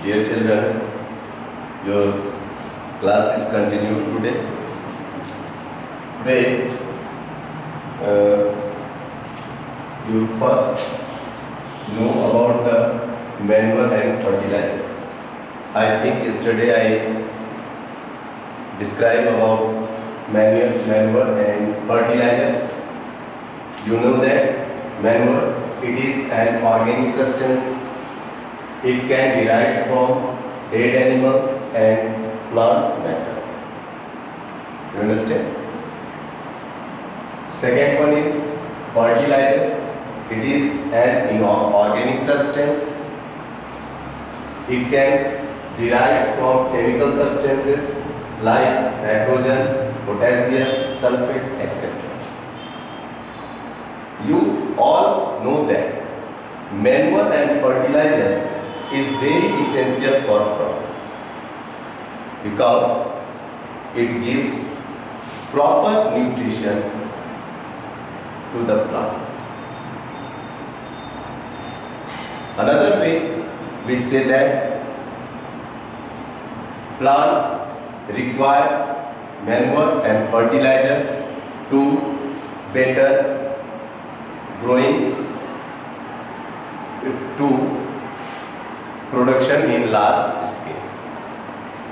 Dear children, your class is continued today. Today, you first know about the manure and fertilizer. I think yesterday I described about manure and fertilizers. You know that manure, it is an organic substance. It can be derived from dead animals and plants matter. You understand? Second one is fertilizer. It is an inorganic substance. It can derive from chemical substances like nitrogen, potassium, sulfate, etc. You all know that manure and fertilizer is very essential for crop because it gives proper nutrition to the plant. Another way we say that plant require manure and fertilizer to better growing to production in large scale.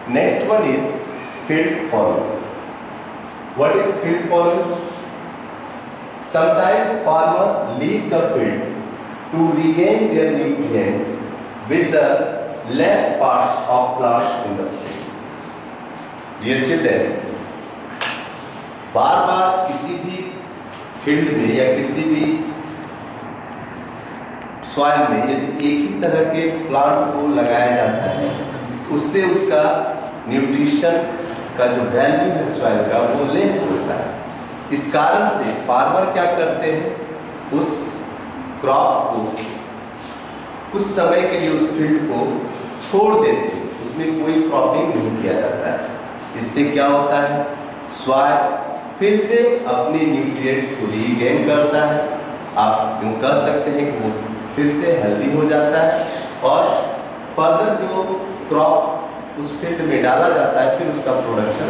Next one is field follow. What is field follow? Sometimes farmers leave the field to regain their nutrients with the left parts of plants in the field. Dear children, बार बार किसी भी field में या किसी भी soil में यदि एक ही तरह के प्लांट को लगाया जाता है, उससे उसका न्यूट्रिशन का जो वैल्यू है सॉइल का वो लेस होता है। इस कारण से फार्मर क्या करते हैं, उस क्रॉप को कुछ समय के लिए उस फील्ड को छोड़ देते हैं, उसमें कोई क्रॉपिंग नहीं किया जाता है। इससे क्या होता है, सॉइल फिर से अपने न्यूट्रिएंट्स को रीगेन करता है। आप यूँ कह सकते हैं कि वो फिर से हेल्दी हो जाता है और फर्दर जो क्रॉप उस फील्ड में डाला जाता है फिर उसका प्रोडक्शन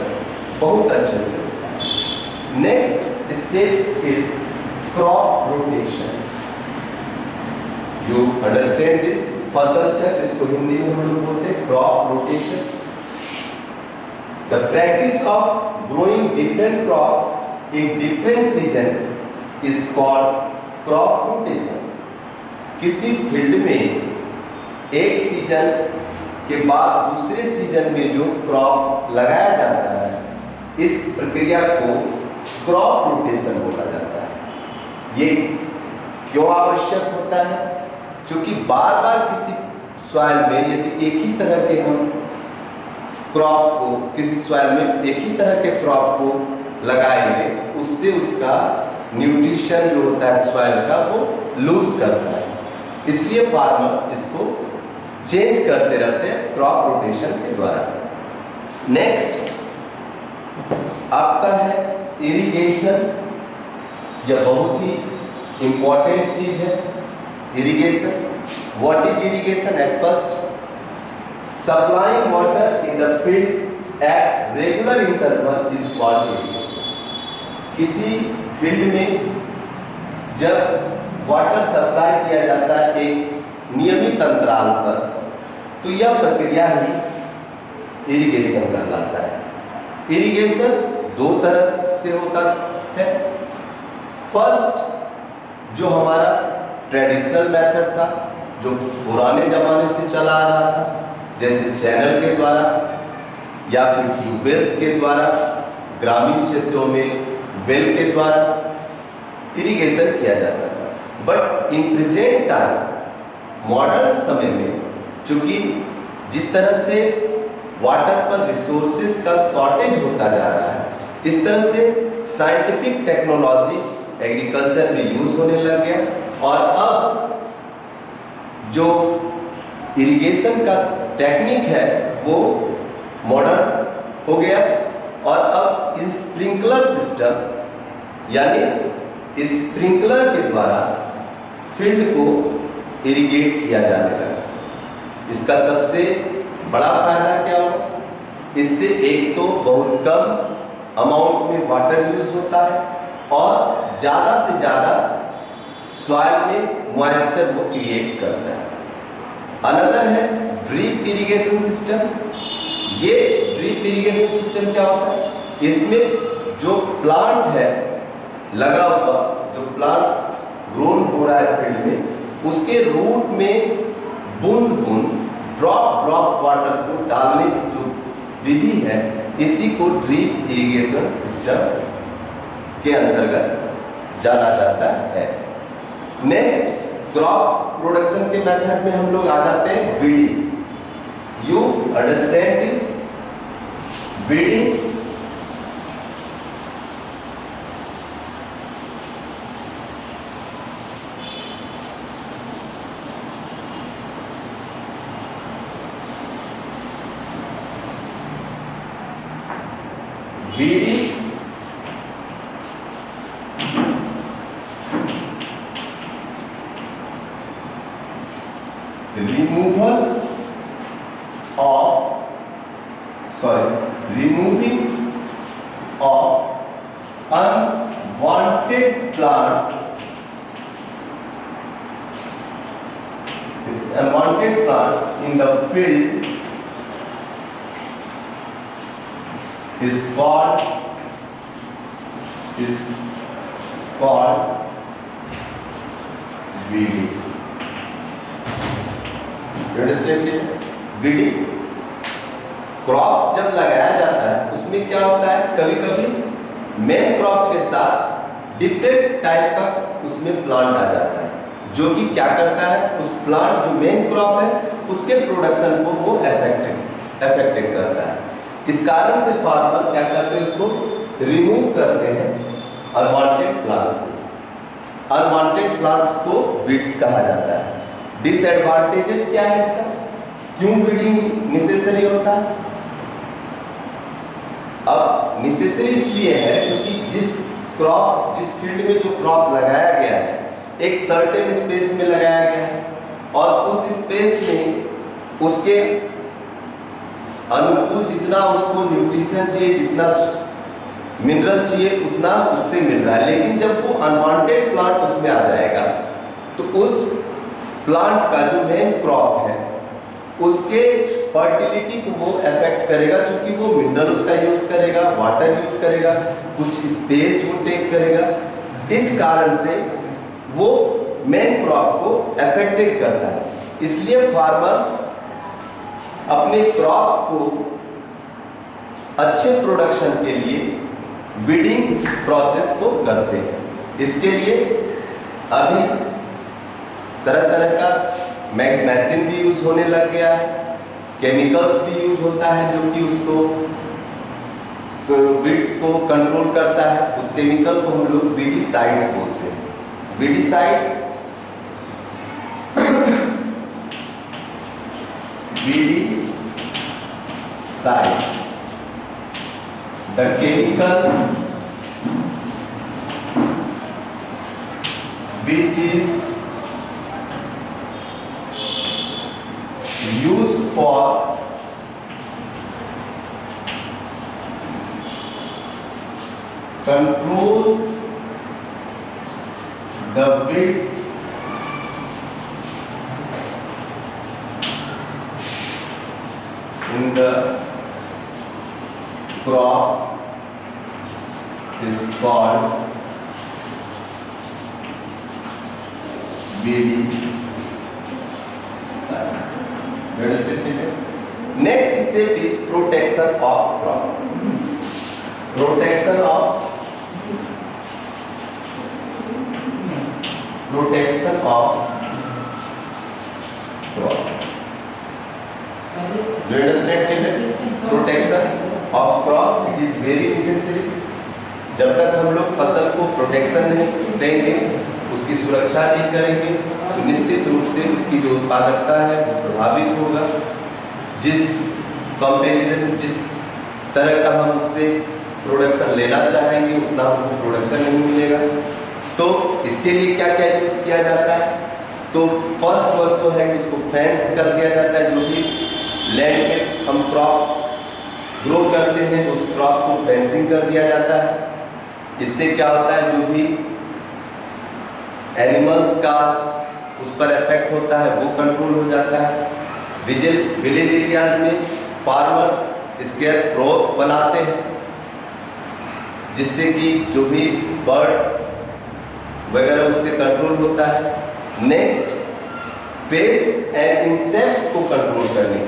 बहुत अच्छे से होता है। Next step is crop rotation. You understand this? फसल चक्र, इसको हिंदी में हम लोग बोलते हैं crop rotation. The practice of growing different crops in different season is called crop rotation. किसी फील्ड में एक सीजन के बाद दूसरे सीजन में जो क्रॉप लगाया जाता है, इस प्रक्रिया को क्रॉप रोटेशन बोला जाता है। ये क्यों आवश्यक होता है? क्योंकि बार बार किसी सॉइल में यदि एक ही तरह के हम क्रॉप को, किसी सॉइल में एक ही तरह के क्रॉप को लगाएंगे, उससे उसका न्यूट्रिशन जो होता है सॉइल का वो लूज करता है। इसलिए फार्मर्स इसको चेंज करते रहते हैं क्रॉप रोटेशन के द्वारा। नेक्स्ट आपका है इरिगेशन। यह बहुत ही इंपॉर्टेंट चीज है, irrigation. What is irrigation? At first, supplying water in the field at regular interval is called irrigation. किसी फील्ड में जब वाटर सप्लाई किया जाता है एक नियमित अंतराल पर, तो यह प्रक्रिया ही इरिगेशन कहलाता है। इरिगेशन दो तरह से होता है। फर्स्ट, जो हमारा ट्रेडिशनल मेथड था, जो पुराने जमाने से चला आ रहा था, जैसे चैनल के द्वारा या फिर ट्यूबवेल्स के द्वारा, ग्रामीण क्षेत्रों में वेल के द्वारा इरिगेशन किया जाता था। But in present time, modern समय में, चूंकि जिस तरह से वाटर पर रिसोर्सेज का शॉर्टेज होता जा रहा है, इस तरह से साइंटिफिक टेक्नोलॉजी एग्रीकल्चर में यूज होने लग गया और अब जो इरिगेशन का टेक्निक है वो मॉडर्न हो गया और अब इन स्प्रिंकलर सिस्टम यानी स्प्रिंकलर के द्वारा फील्ड को इरिगेट किया जाने लगा। इसका सबसे बड़ा फायदा क्या होगा, इससे एक तो बहुत कम अमाउंट में वाटर यूज होता है और ज़्यादा से ज़्यादा सॉइल में मॉइस्चर वो क्रिएट करता है। अनदर है ड्रिप इरिगेशन सिस्टम। ये ड्रिप इरिगेशन सिस्टम क्या होता है, इसमें जो प्लांट है लगा हुआ, जो प्लांट ग्रोन हो रहा है फील्ड में, उसके रूट में बूंद बूंद ड्रॉप ड्रॉप वाटर को डालने की जो विधि है, इसी को ड्रिप इरिगेशन सिस्टम के अंतर्गत जाना जाता है। नेक्स्ट, क्रॉप प्रोडक्शन के मेथड में हम लोग आ जाते हैं weeding. You understand this weeding? Weeding removing of unwanted plant in the field is called weeding. You understand it? weeding. Crop जब लगाया जाता है उसमें क्या होता है, कभी कभी मेन क्रॉप के साथ डिफरेंट टाइप का उसमें प्लांट आ जाता है, जो कि क्या करता है, उस प्लांट जो मेन क्रॉप है उसके प्रोडक्शन को वो अफेक्टेड करता है। इस कारण से फार्मर क्या करते हैं, उसको रिमूव करते हैं अनवांटेड प्लांट को। अनवांटेड प्लांट्स को वीड्स कहा जाता है। डिसएडवांटेजेस क्या है इसका, क्यों वीडिंग नेसेसरी होता है? अब नेसेसरी इसलिए है क्योंकि जिस फील्ड में जो क्रॉप लगाया गया है एक सर्टेन स्पेस में लगाया गया है और उस स्पेस में उसके अनुकूल जितना उसको न्यूट्रिशन चाहिए, जितना मिनरल चाहिए, उतना उससे मिल रहा है। लेकिन जब वो अनवांटेड प्लांट उसमें आ जाएगा तो उस प्लांट का जो मेन क्रॉप है उसके फर्टिलिटी को वो अफेक्ट करेगा, क्योंकि वो मिनरल उसका यूज करेगा, वाटर यूज करेगा, कुछ स्पेस वो टेक करेगा। इस कारण से वो मेन क्रॉप को अफेक्टेड करता है। इसलिए फार्मर्स अपने क्रॉप को अच्छे प्रोडक्शन के लिए वीडिंग प्रोसेस को करते हैं। इसके लिए अभी तरह तरह का मशीन भी यूज होने लग गया है, केमिकल्स भी यूज होता है जो कि उसको वीड्स को कंट्रोल करता है। उस केमिकल को हम लोग वीडिसाइड्स बोलते हैं। Weedicides the chemical which is used for control the weeds in the crop is called weedicides. Next step is protection of crop. Protection of crop. Do you understand, children? Protection of crop, it is very necessary. जब तक हम लोग फसल को protection नहीं देंगे, उसकी सुरक्षा नहीं करेंगे, तो निश्चित रूप से उसकी जो उत्पादकता है वो प्रभावित होगा। जिस तरह का हम उससे प्रोडक्शन लेना चाहेंगे उतना हमको प्रोडक्शन नहीं मिलेगा। तो इसके लिए क्या क्या यूज किया जाता है, तो फर्स्ट वर्क तो है कि उसको फेंस कर दिया जाता है। जो भी लैंड में हम क्रॉप ग्रो करते हैं उस क्रॉप को फेंसिंग कर दिया जाता है। इससे क्या होता है, जो भी एनिमल्स का उस पर इफेक्ट होता है वो कंट्रोल हो जाता है। विलेज एरियाज में फार्मर्स स्केयर क्रो बनाते हैं जिससे कि जो भी बर्ड्स वगैरह उससे कंट्रोल होता है। नेक्स्ट, पेस्ट्स एंड इंसेक्ट्स को कंट्रोल करने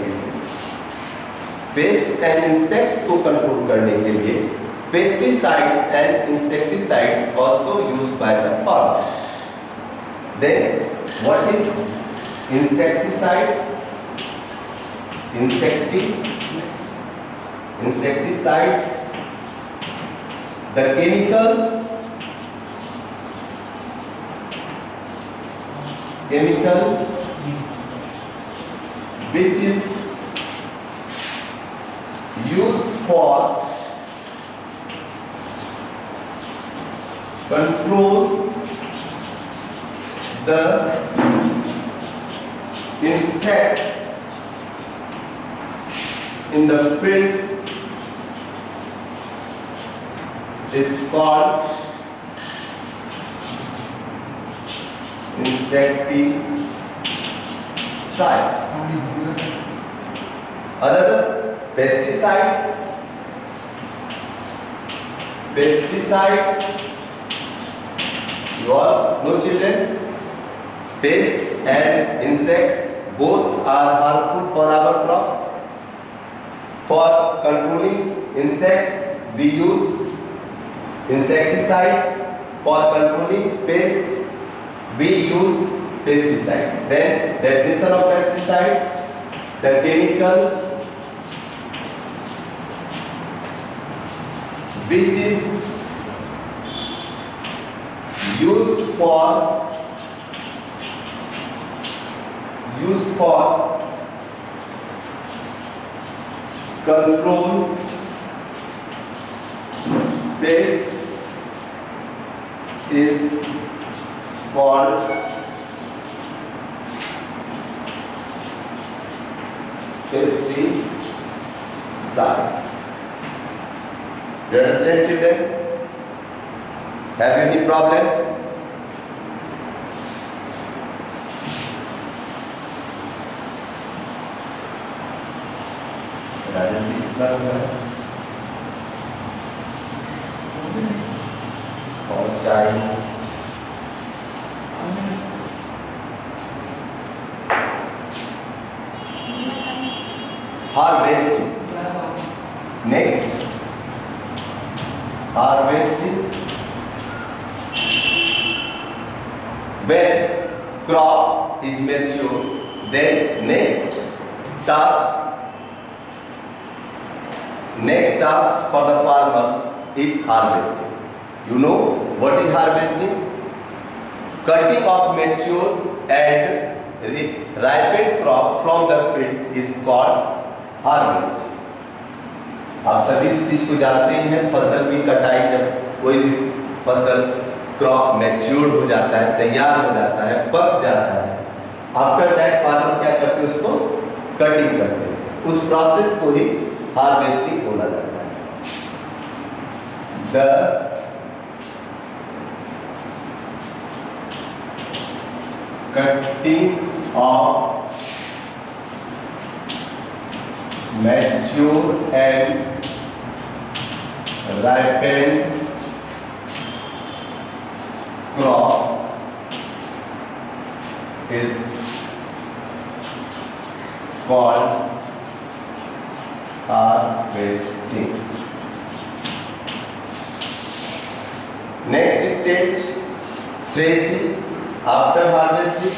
के लिए pesticides and insecticides also used by the farmer. Then what is insecticides? Insecticides, the chemical which is used for control the insects in the field is called insecticides. Another, pesticides. You all know, children, pests and insects both are harmful for our crops. For controlling insects we use insecticides. For controlling pests we use pesticides. Then definition of pesticides: the chemical which is used for control pests is called pesticides. Do you understand, children? Have you any problem? Class में first time harvesting. Next, harvesting when crop is mature, then next task for the farmers is harvesting. You know what is harvesting? Cutting of mature and ripened crop from the field is called harvesting. आप सभी इस चीज को जानते हैं। फसल की कटाई, जब कोई भी फसल क्रॉप मैच्योर हो जाता है, तैयार हो जाता है, पक जाता है, आफ्टर दैट फार्मर क्या करते हैं, उसको कटिंग करते हैं। उस प्रोसेस को ही हार्वेस्टिंग बोला जाता है। The cutting of mature and ripened crop is called harvesting. Next stage, threshing. After harvesting,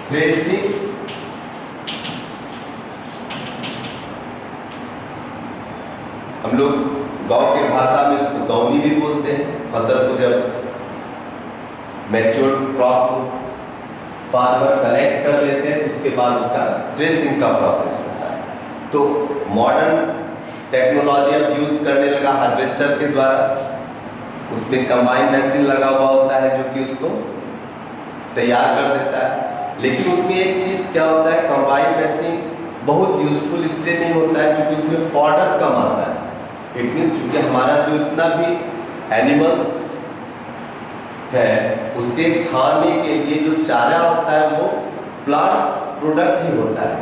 threshing. हम लोग गांव की भाषा में इसको दौनी भी बोलते हैं। फसल को जब मैच्योर क्रॉप को फार्मर कलेक्ट कर लेते हैं, उसके बाद उसका थ्रेसिंग का प्रोसेस होता है। तो मॉडर्न टेक्नोलॉजी अब यूज करने लगा हार्वेस्टर के द्वारा। उसमें कंबाइन मशीन लगा हुआ होता है जो कि उसको तैयार कर देता है। लेकिन उसमें एक चीज़ क्या होता है, कंबाइन मशीन बहुत यूजफुल इसलिए नहीं होता है क्योंकि उसमें फॉडर कम आता है। इट मीन्स क्योंकि हमारा जो इतना भी एनिमल्स है उसके खाने के लिए जो चारा होता है वो प्लांट्स प्रोडक्ट ही होता है।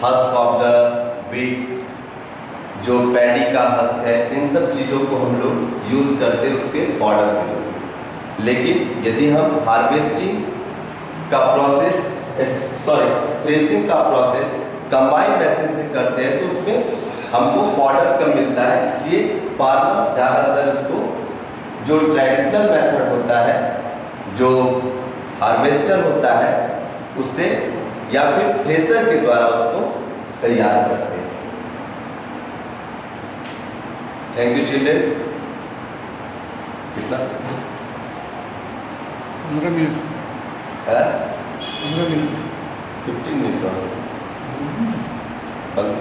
हस्क ऑफ द व्हीट, जो पैडी का हस्क है, इन सब चीज़ों को हम लोग यूज़ करते हैं उसके फॉडर के लिए। लेकिन यदि हम हार्वेस्टिंग का प्रोसेस थ्रेसिंग का प्रोसेस कंबाइन मशीन से करते हैं तो उसमें हमको फॉडर कम मिलता है। इसलिए फार्मर ज़्यादातर इसको जो ट्रेडिशनल मेथड होता है, जो हार्वेस्टर होता है, उससे या फिर थ्रेसर के द्वारा उसको तैयार करते हैं। Thank you children. कितना 15 मिनट है? 15 मिनट 15 मिनट बंद।